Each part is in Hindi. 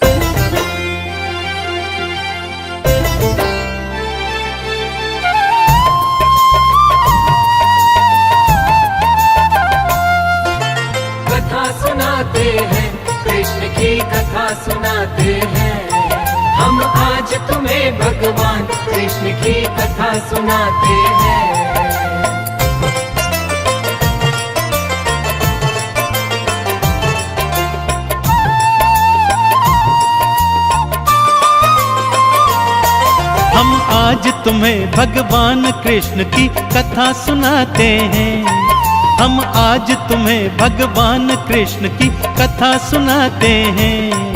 कथा सुनाते हैं, कृष्ण की कथा सुनाते हैं। हम आज तुम्हें भगवान कृष्ण की कथा सुनाते हैं। हम आज तुम्हें भगवान कृष्ण की कथा सुनाते हैं। हम आज तुम्हें भगवान कृष्ण की कथा सुनाते हैं।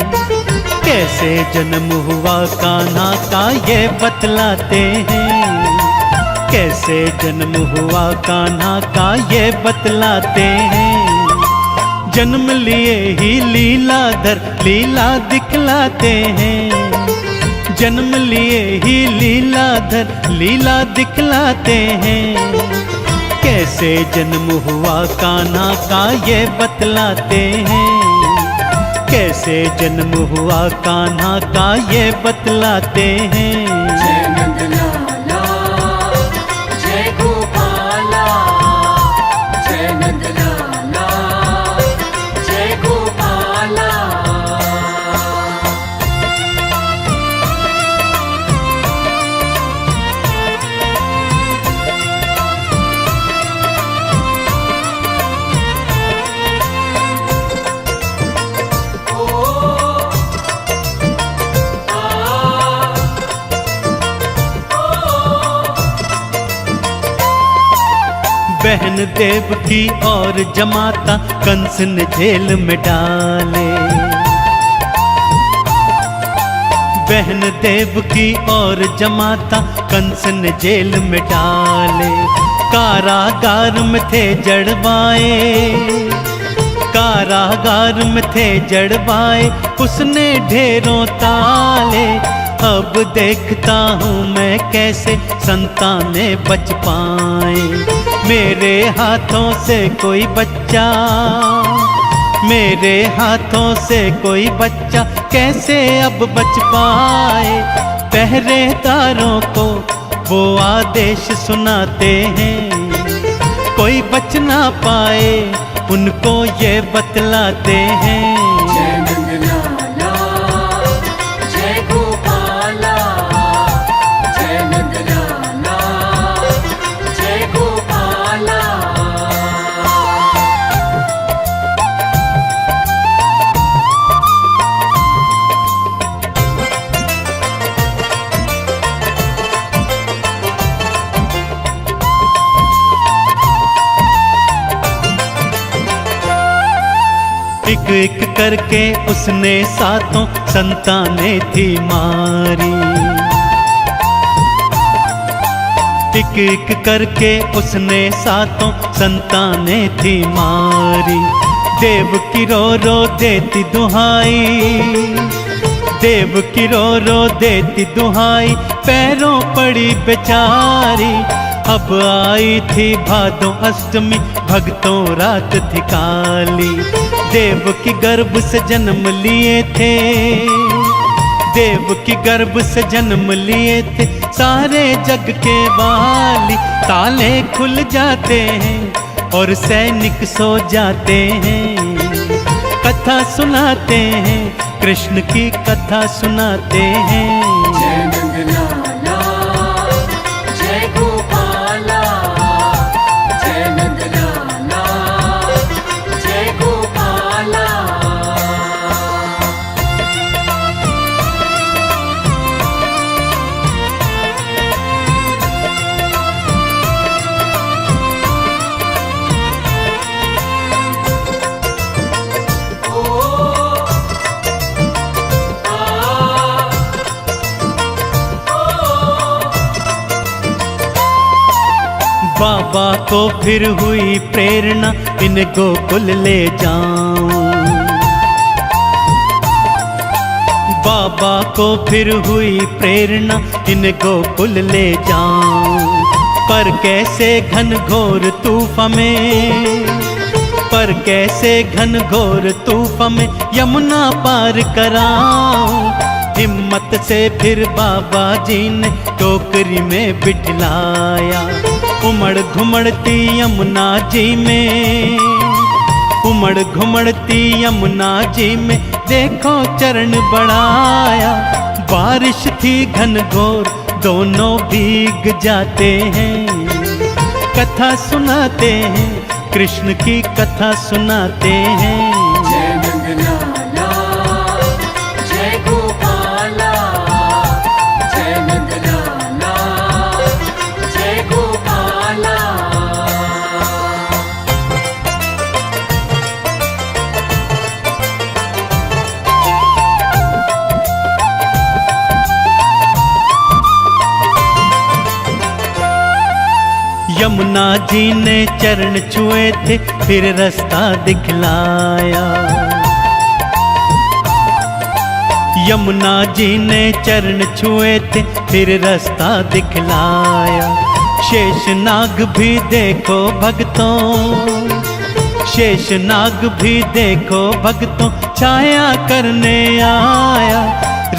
कैसे जन्म हुआ कान्हा का ये बतलाते हैं। कैसे जन्म हुआ कान्हा का ये बतलाते हैं। जन्म लिए ही लीलाधर लीला दिखलाते हैं। जन्म लिए ही लीलाधर लीला दिखलाते हैं। कैसे जन्म हुआ कान्हा का ये बतलाते हैं। कैसे जन्म हुआ कान्हा का ये बतलाते हैं। जय नंदलाला, जय गोपाला, जय नंदलाला, जय गोपाला। बहन देवकी और जमाता कंस ने जेल में डाले। बहन देवकी और जमाता कंस ने जेल में डाले। कारागार में थे जड़वाए। कारागार में थे जड़वाए उसने ढेरों ताले। अब देखता हूँ मैं कैसे संतानें बच पाए। मेरे हाथों से कोई बच्चा, मेरे हाथों से कोई बच्चा कैसे अब बच पाए। पहरेदारों को वो आदेश सुनाते हैं। कोई बच ना पाए उनको ये बतलाते हैं। जय नंदलाला, जय गोपाला, जय नंदलाला, जय गोपाला। एक एक करके उसने सातों संतानें थी मारी। एक एक करके उसने सातों संतानें थी मारी। देवकी रो रो देती दुहाई। देवकी रो रो देती दुहाई पैरों पड़ी बेचारी। अब आई थी भादों अष्टमी भक्तों रात थी काली। देव की गर्भ से जन्म लिए थे। देव की गर्भ से जन्म लिए थे सारे जग के वाली। ताले खुल जाते हैं और सैनिक सो जाते हैं। कथा सुनाते हैं कृष्ण की कथा सुनाते हैं। जय नंदलाला, जय गोपाला, जय नंदलाला, जय गोपाला। बाबा को फिर हुई प्रेरणा इन गोकुल ले जाऊं। बाबा को फिर हुई प्रेरणा इन गोकुल ले जाऊं। पर कैसे घनघोर तूफान में, पर कैसे घनघोर तूफान में यमुना पार कराऊं। हिम्मत से फिर बाबा जी ने टोकरी में बिठलाया। उमड़ घुमड़ती यमुना जी में, उमड़ घुमड़ती यमुना जी में देखो चरण बढ़ाया। बारिश थी घनघोर दोनों भीग जाते हैं। कथा सुनाते हैं, कृष्ण की कथा सुनाते हैं। जय नंदलाला, जय गोपाला, जय नंदलाला, जय गोपाला। यमुना जी ने चरण छुए थे फिर रास्ता दिखलाया। यमुना जी ने चरण छुए थे फिर रास्ता दिखलाया। शेषनाग भी देखो भक्तों, शेषनाग भी देखो भक्तों छाया करने आया।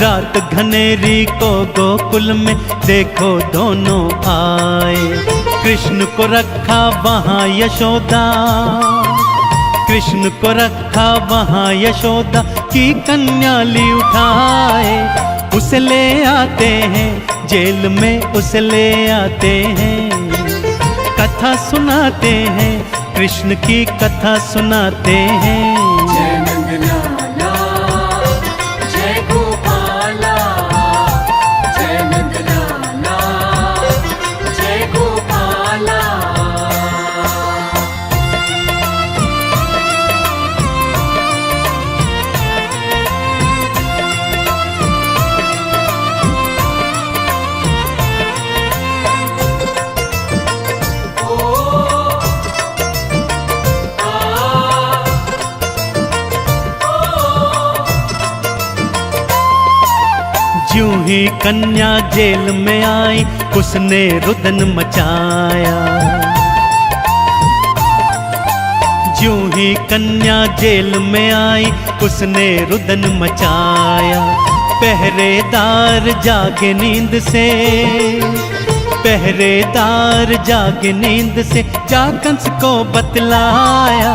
रात घनेरी को गोकुल में देखो दोनों आए। कृष्ण को रखा वहाँ यशोदा, कृष्ण को रखा वहाँ यशोदा की कन्या ली उठाए। उसे ले आते हैं जेल में, उसे ले आते हैं। कथा सुनाते हैं, कृष्ण की कथा सुनाते हैं। जय नंदलाला, जय गोपाला, जय नंदलाला, जय गोपाला। ज्यों ही कन्या जेल में आई उसने रुदन मचाया। ज्यों ही कन्या जेल में आई उसने रुदन मचाया। पहरेदार जागे नींद से, पहरेदार जागे नींद से जा कंस को बतलाया।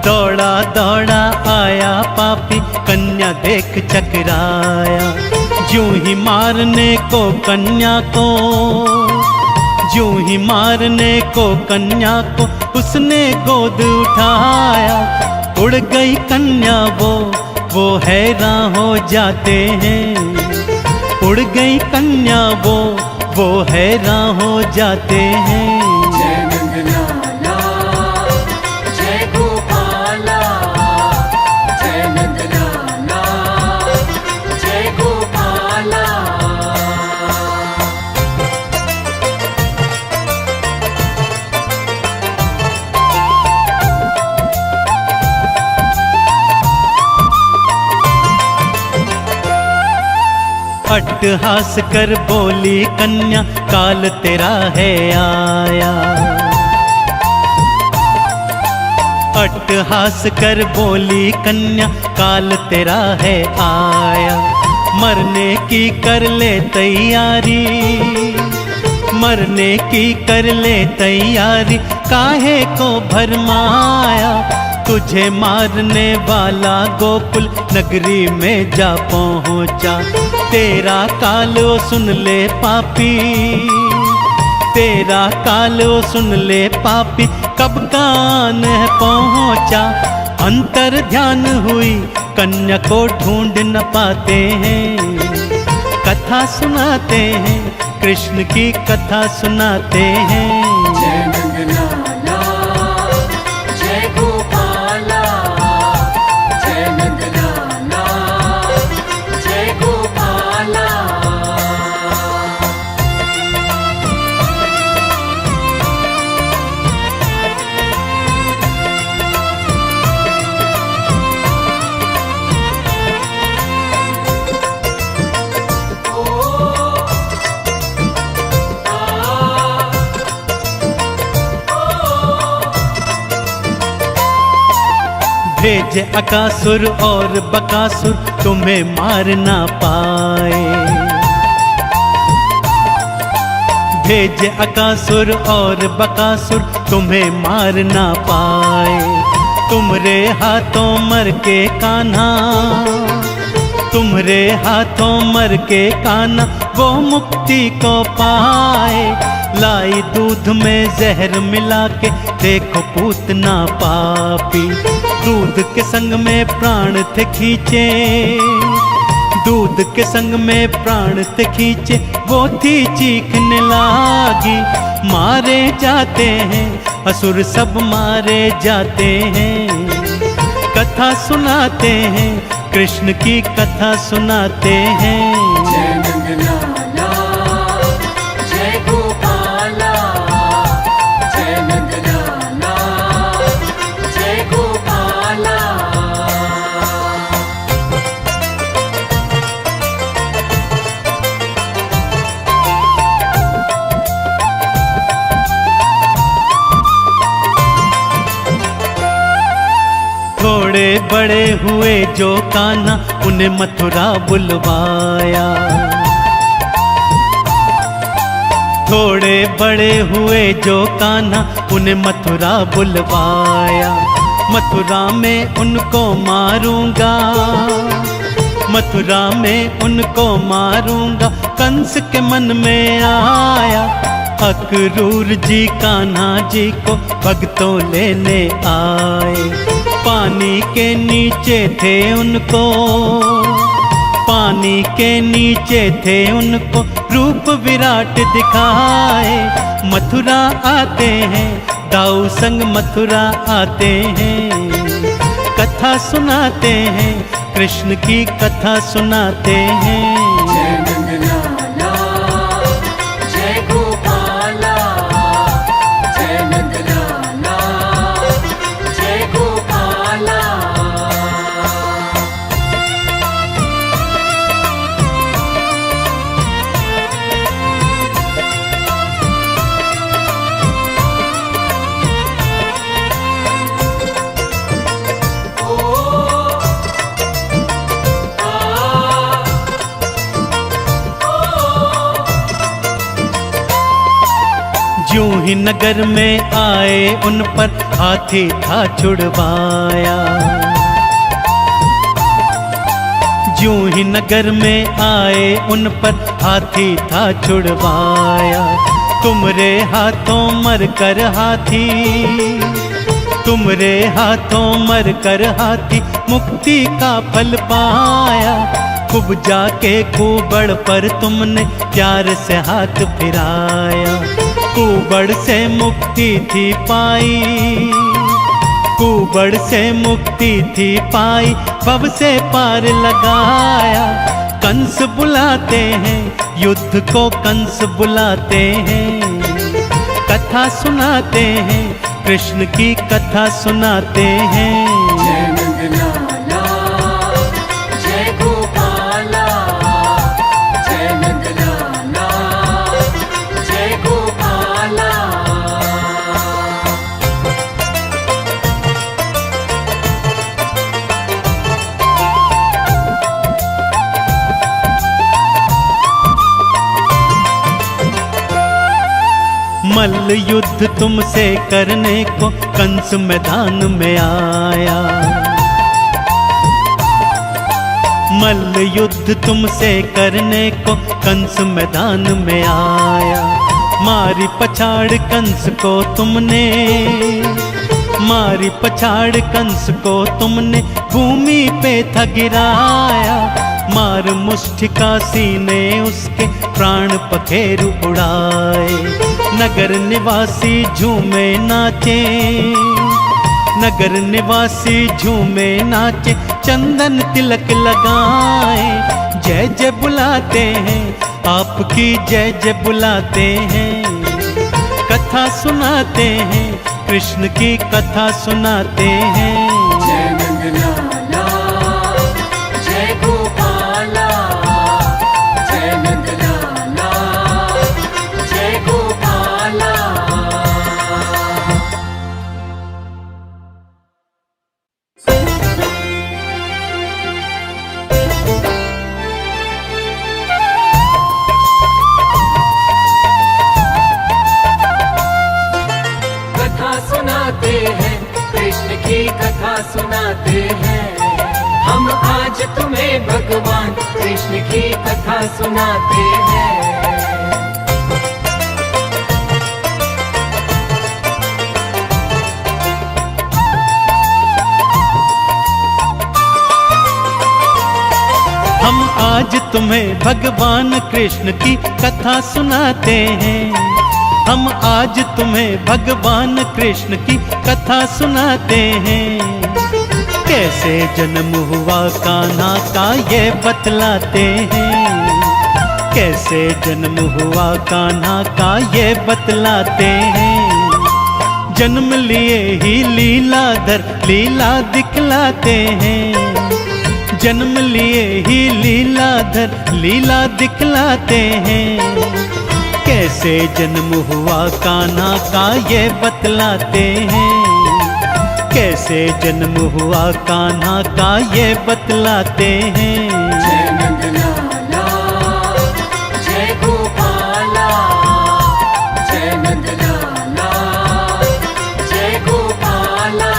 दौड़ा दौड़ा आया पापी कन्या देख चकराया। ज्यों ही मारने को कन्या को, ज्यों ही मारने को कन्या को उसने गोद उठाया। उड़ गई कन्या वो हैरान हो जाते हैं। उड़ गई कन्या वो हैरान हो जाते हैं। जय नंदलाला, जय गोपाला, जय नंदलाला, जय गोपाला। अट्टहास कर बोली कन्या काल तेरा है आया। अट्टहास कर बोली कन्या काल तेरा है आया। मरने की कर ले तैयारी, मरने की कर ले तैयारी काहे को भरमाया। तुझे मारने वाला गोकुल नगरी में जा पहुँचा। तेरा काल ओ सुन ले पापी, तेरा काल ओ सुन ले पापी कब कान है पहुँचा। अंतर ध्यान हुई कन्या को ढूंढ न पाते हैं। कथा सुनाते हैं, कृष्ण की कथा सुनाते हैं। जय नंदलाला, जय गोपाला, जय नंदलाला, जय गोपाला। भेजे अकासुर और बकासुर तुम्हें मार ना पाए। भेजे अकासुर और बकासुर तुम्हें मार ना पाए। तुमरे हाथों मर के कान्हा, तुमरे हाथों मर के कान्हा वो मुक्ति को पाए। लाई दूध में जहर मिला के देखो पूतना पापी। दूध के संग में प्राण थे खींचे, दूध के संग में प्राण थे खींचे, वो थी चीखने लागी। मारे जाते हैं असुर सब मारे जाते हैं। कथा सुनाते हैं कृष्ण की कथा सुनाते हैं। जय नंदलाला जय गोपाला, जय नंदलाला जय गोपाला। थोड़े बड़े हुए जो कान्हा उन्हें मथुरा बुलवाया। थोड़े बड़े हुए जो कान्हा उन्हें मथुरा बुलवाया। मथुरा में उनको मारूंगा, मथुरा में उनको मारूंगा, कंस के मन में आया। अक्रूर जी कान्हा जी को भक्तों लेने आए। पानी के नीचे थे उनको, पानी के नीचे थे उनको रूप विराट दिखाए। मथुरा आते हैं दाऊ संग मथुरा आते हैं। कथा सुनाते हैं कृष्ण की कथा सुनाते हैं। जय नंदलाला जय गोपाला, जय नंदलाला जय गोपाला। यूं ही नगर में आए उन पर हाथी था छुड़वाया। यूं ही नगर में आए उन पर हाथी था छुड़वाया। तुमरे हाथों मर कर हाथी, तुमरे हाथों मर कर हाथी मुक्ति का फल पाया। खूब जाके कुबड़ पर तुमने प्यार से हाथ फिराया। कुबड़ से मुक्ति थी पाई, कुबड़ से मुक्ति थी पाई, भव से पार लगाया। कंस बुलाते हैं युद्ध को कंस बुलाते हैं। कथा सुनाते हैं कृष्ण की कथा सुनाते हैं। जय नंदलाला जय गोपाला, जय नंदलाला जय गोपाला। मल्ल युद्ध तुमसे करने को कंस मैदान में आया। मल्ल युद्ध तुमसे करने को कंस मैदान में आया। मारी पछाड़ कंस को तुमने, मारी पछाड़ कंस को तुमने भूमि पे था गिराया। मार मुष्टिका सीने उसके प्राण पखेरु उड़ाए। नगर निवासी झूमे नाचे, नगर निवासी झूमे नाचे, चंदन तिलक लगाए। जय जय बुलाते हैं आपकी जय जय बुलाते हैं। कथा सुनाते हैं कृष्ण की कथा सुनाते हैं। जय नंदलाला जय गोपाला, जय नंदलाला जय गोपाला। Thank you. भगवान कृष्ण की कथा सुनाते हैं। हम आज तुम्हें भगवान कृष्ण की कथा सुनाते हैं। हम आज तुम्हें भगवान कृष्ण की कथा सुनाते हैं। कैसे जन्म हुआ कान्हा का ये बतलाते हैं। कैसे जन्म हुआ कान्हा का ये बतलाते हैं। जन्म लिए ही लीलाधर लीला दिखलाते हैं। जन्म लिए ही लीलाधर लीला दिखलाते हैं। कैसे जन्म हुआ कान्हा का ये बतलाते हैं। कैसे जन्म हुआ कान्हा का ये बतलाते हैं। जय नंदलाला जय गोपाला, जय नंदलाला जय गोपाला।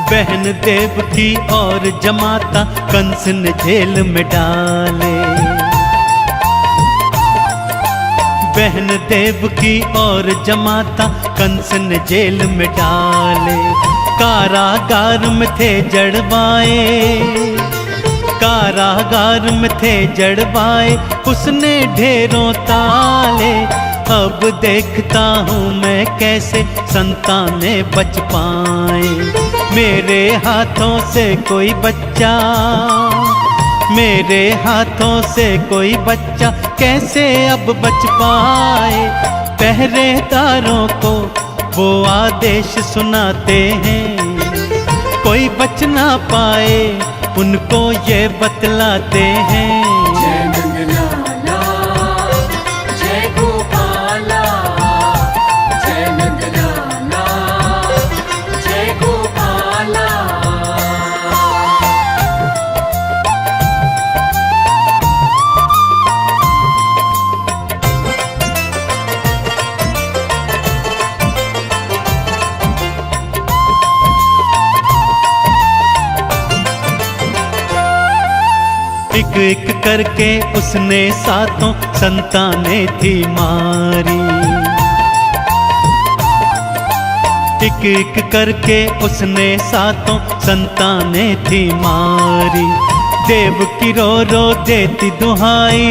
बहन देवकी और जमाता कंस ने जेल में डाले। बहन देवकी और जमाता कंस ने जेल में डाले। कारागार में थे जड़वाए, कारागार में थे जड़वाए, उसने ढेरों ताले। अब देखता हूँ मैं कैसे संतानें बच पाए। मेरे हाथों से कोई बच्चा, मेरे हाथों से कोई बच्चा कैसे अब बच पाए। पहरेदारों को वो आदेश सुनाते हैं, कोई बच ना पाए उनको ये बतलाते हैं। जय नंदलाला जय गोपाला, जय नंदलाला जय गोपाला। एक एक करके उसने सातों संतानें थी मारी। एक एक करके उसने सातों संतानें थी मारी। देव की रो देती दुहाई,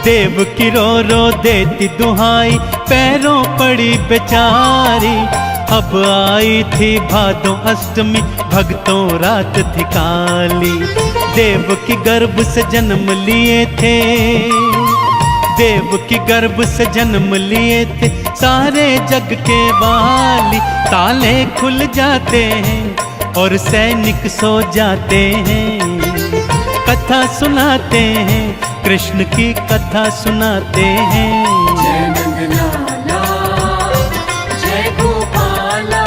देव की रो देती दुहाई, पैरों पड़ी बेचारी। अब आई थी भादों अष्टमी, भक्तों रात थी काली। देव की गर्भ से जन्म लिए थे, देव की गर्भ से जन्म लिए थे सारे जग के वाली। ताले खुल जाते हैं और सैनिक सो जाते हैं। कथा सुनाते हैं, कृष्ण की कथा सुनाते हैं। जय नंदलाला जय गोपाला,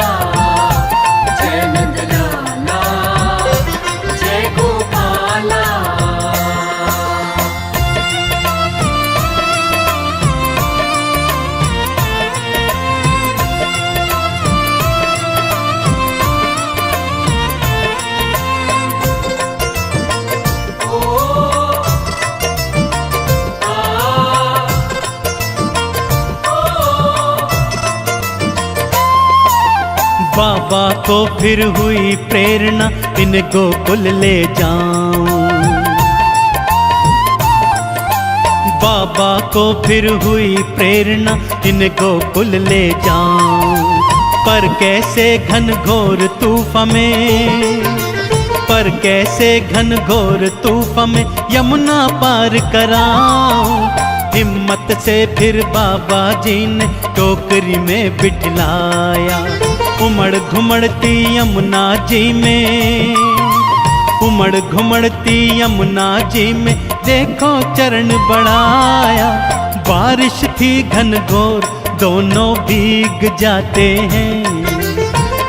जय नंदलाला जय गोपाला। बाबा को फिर हुई प्रेरणा, इन गोकुल ले जाऊं। बाबा को फिर हुई प्रेरणा, इन गोकुल ले जाऊं। पर कैसे घनघोर तूफान में, पर कैसे घनघोर तूफान में यमुना पार कराऊं। हिम्मत से फिर बाबा जी ने टोकरी में बिठलाया। उमड़ घुमड़ती यमुना जी में, उमड़ घुमड़ती यमुना जी में देखो चरण बढ़ाया। बारिश थी घनघोर, दोनों भीग जाते हैं।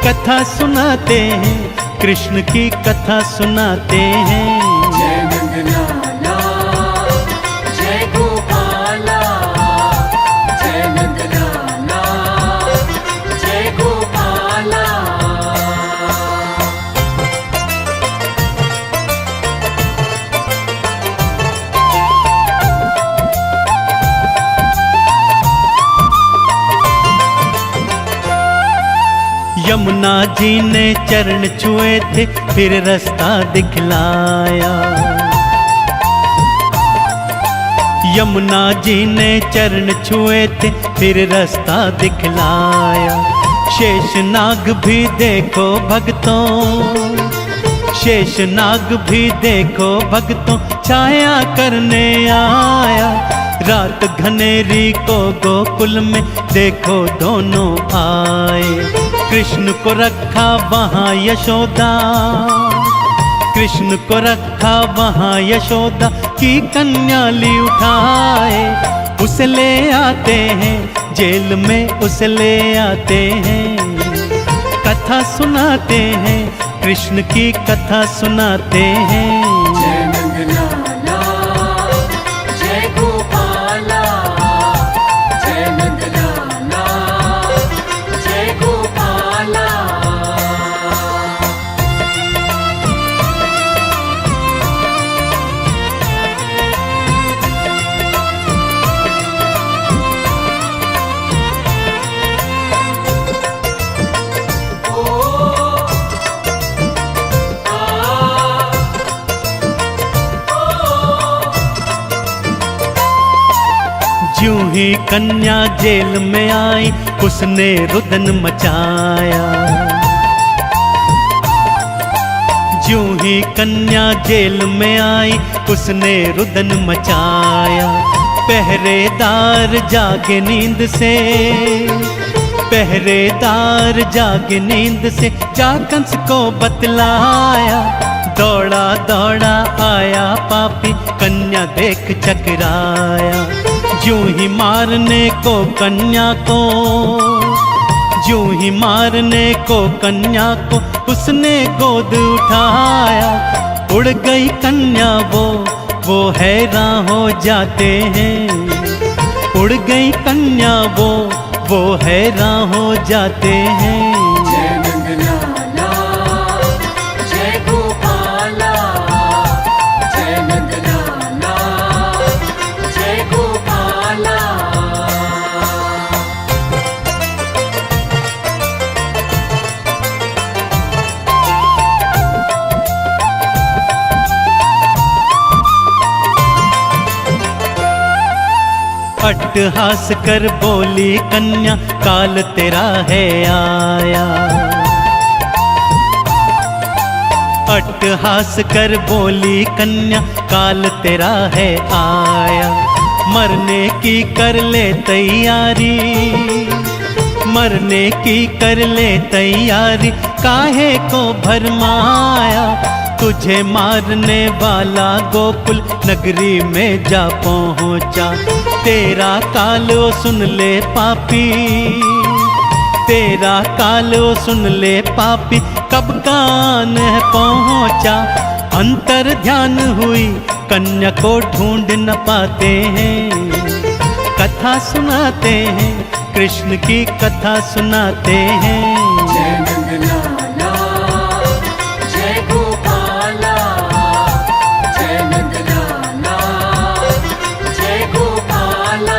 कथा सुनाते हैं, कृष्ण की कथा सुनाते हैं। जय नंदलाला, जय गोपाला, जय नंदलाला, जय गोपाला। यमुना जी ने चरण छुए थे, फिर रास्ता दिखलाया। यमुना जी ने चरण छुए थे, फिर रास्ता दिखलाया। शेषनाग भी देखो भक्तों, शेषनाग भी देखो भक्तों, छाया करने आया। रात घनेरी को गोकुल में देखो दोनों आए। कृष्ण को रखा वहाँ यशोदा, कृष्ण को रखा वहाँ यशोदा की कन्या ली उठाए। उसे ले आते हैं जेल में, उसे ले आते हैं। कथा सुनाते हैं, कृष्ण की कथा सुनाते हैं। जय नंदलाला, जय गोपाला, जय नंदलाला, जय गोपाला। ज्यों ही कन्या जेल में आई, उसने रुदन मचाया। ज्यों ही कन्या जेल में आई, उसने रुदन मचाया। पहरेदार जागे नींद से, पहरेदार जागे नींद से, जा कंस को बतलाया। दौड़ा दौड़ा आया पापी, कन्या देख चकराया। ज्यों ही मारने को कन्या को, ज्यों ही मारने को कन्या को, उसने गोद उठाया। उड़ गई कन्या वो हैरान हो जाते हैं। उड़ गई कन्या वो हैरान हो जाते हैं। जय नंदलाला, जय गोपाला, जय नंदलाला, जय गोपाला। अट्टहास कर बोली कन्या, काल तेरा है आया। अट्टहास कर बोली कन्या, काल तेरा है आया। मरने की कर ले तैयारी, मरने की कर ले तैयारी, काहे को भरमाया। तुझे मारने वाला गोकुल नगरी में जा पहुँचा। तेरा काल ओ सुन ले पापी, तेरा काल ओ सुन ले पापी, कब कान है पहुँचा। अंतर ध्यान हुई कन्या को ढूंढ न पाते हैं। कथा सुनाते हैं, कृष्ण की कथा सुनाते हैं। जय नंदलाला, जय गोपाला, जय नंदलाला, जय गोपाला।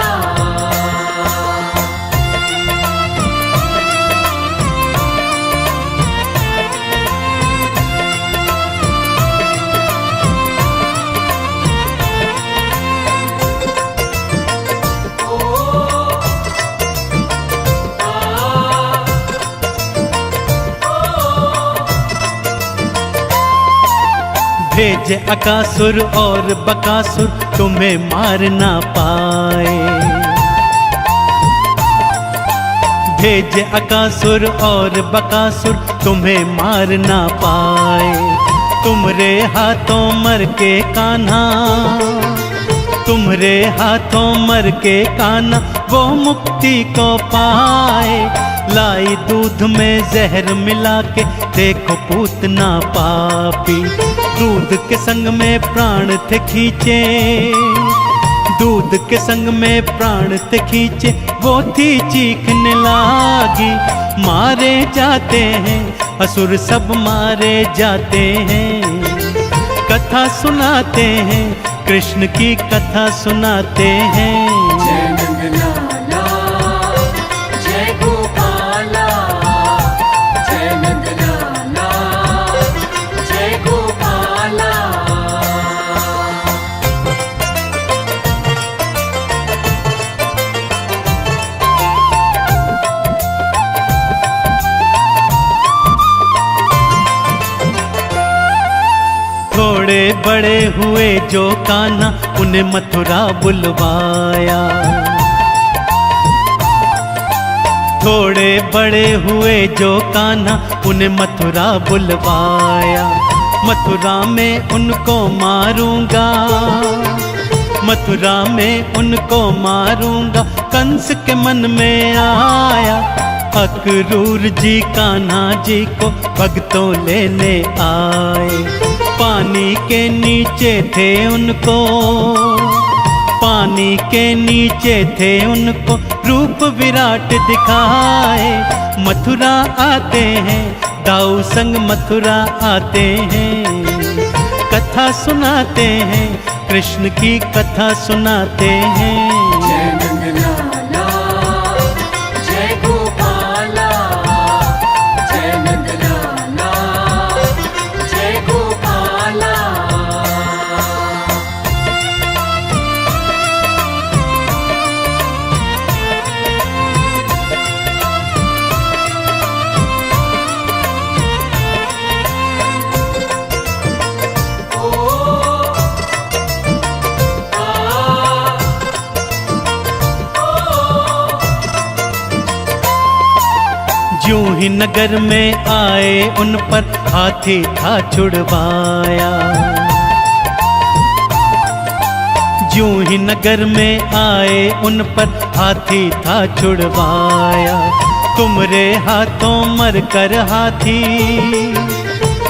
भेजे अकासुर और बकासुर, तुम्हें मार ना पाए। भेजे अकासुर और बकासुर, तुम्हें मार ना पाए। तुमरे हाथों मर के कान्हा, तुम्हारे हाथों मर के कान्हा वो मुक्ति को पाए। लाई दूध में जहर मिला के देखो पूतना पापी। दूध के संग में प्राण थे खींचे, दूध के संग में प्राण थे खींचे, वो थी चीखने लागी। मारे जाते हैं असुर सब मारे जाते हैं। कथा सुनाते हैं कृष्ण की कथा सुनाते हैं। जय नंदलाला जय गोपाला, जय नंदलाला जय गोपाला। थोड़े बड़े हुए जो कान्हा उन्हें मथुरा बुलवाया। थोड़े बड़े हुए जो कान्हा उन्हें मथुरा बुलवाया। मथुरा में उनको मारूंगा, मथुरा में उनको मारूंगा, कंस के मन में आया। अक्रूर जी कान्हा जी को भक्तों लेने आए। पानी के नीचे थे उनको, पानी के नीचे थे उनको रूप विराट दिखाए। मथुरा आते हैं दाऊ संग मथुरा आते हैं। कथा सुनाते हैं कृष्ण की कथा सुनाते हैं। जय नंदलाला जय गोपाला, जय नंदलाला जय गोपाला। यूं ही नगर में आए उन पर हाथी था छुड़वाया। यूं ही नगर में आए उन पर हाथी था छुड़वाया। तुम्हारे हाथों मर कर हाथी,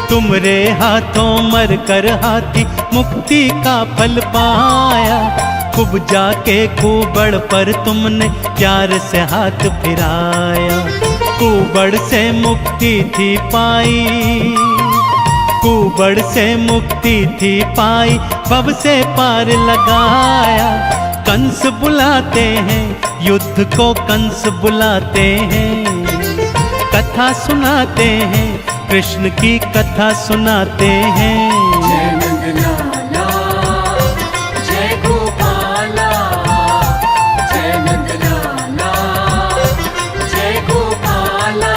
तुम्हारे हाथों मर कर हाथी मुक्ति का फल पाया। खूब जाके कुबड़ पर तुमने प्यार से हाथ फिराया। कुबड़ से मुक्ति थी पाई, कुबड़ से मुक्ति थी पाई, भव से पार लगाया। कंस बुलाते हैं युद्ध को कंस बुलाते हैं। कथा सुनाते हैं कृष्ण की कथा सुनाते हैं। जय नंदलाला जय गोपाला, जय नंदलाला जय गोपाला।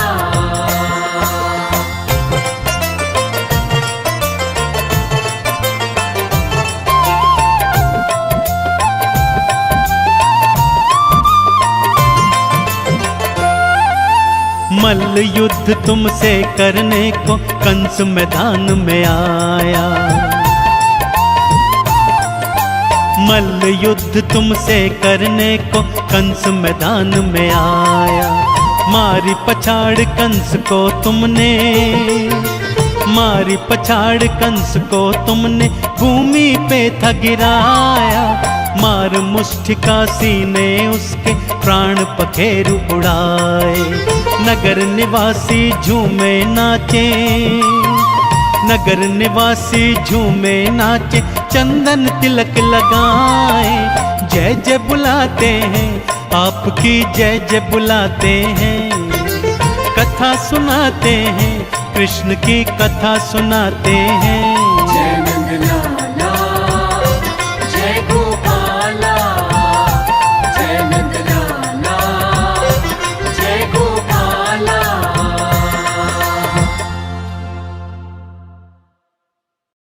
मल्ल युद्ध तुमसे करने को कंस मैदान में आया। मल्ल युद्ध तुमसे करने को कंस मैदान में आया। मारी पछाड़ कंस को तुमने, मारी पछाड़ कंस को तुमने भूमि पे था गिराया। मार मुष्टिका सीने उसके प्राण पखेरु उड़ाए। नगर निवासी झूमे नाचे, नगर निवासी झूमे नाचे, चंदन तिलक लगाए। जय जय बुलाते हैं आपकी जय जय बुलाते हैं। कथा सुनाते हैं कृष्ण की कथा सुनाते हैं।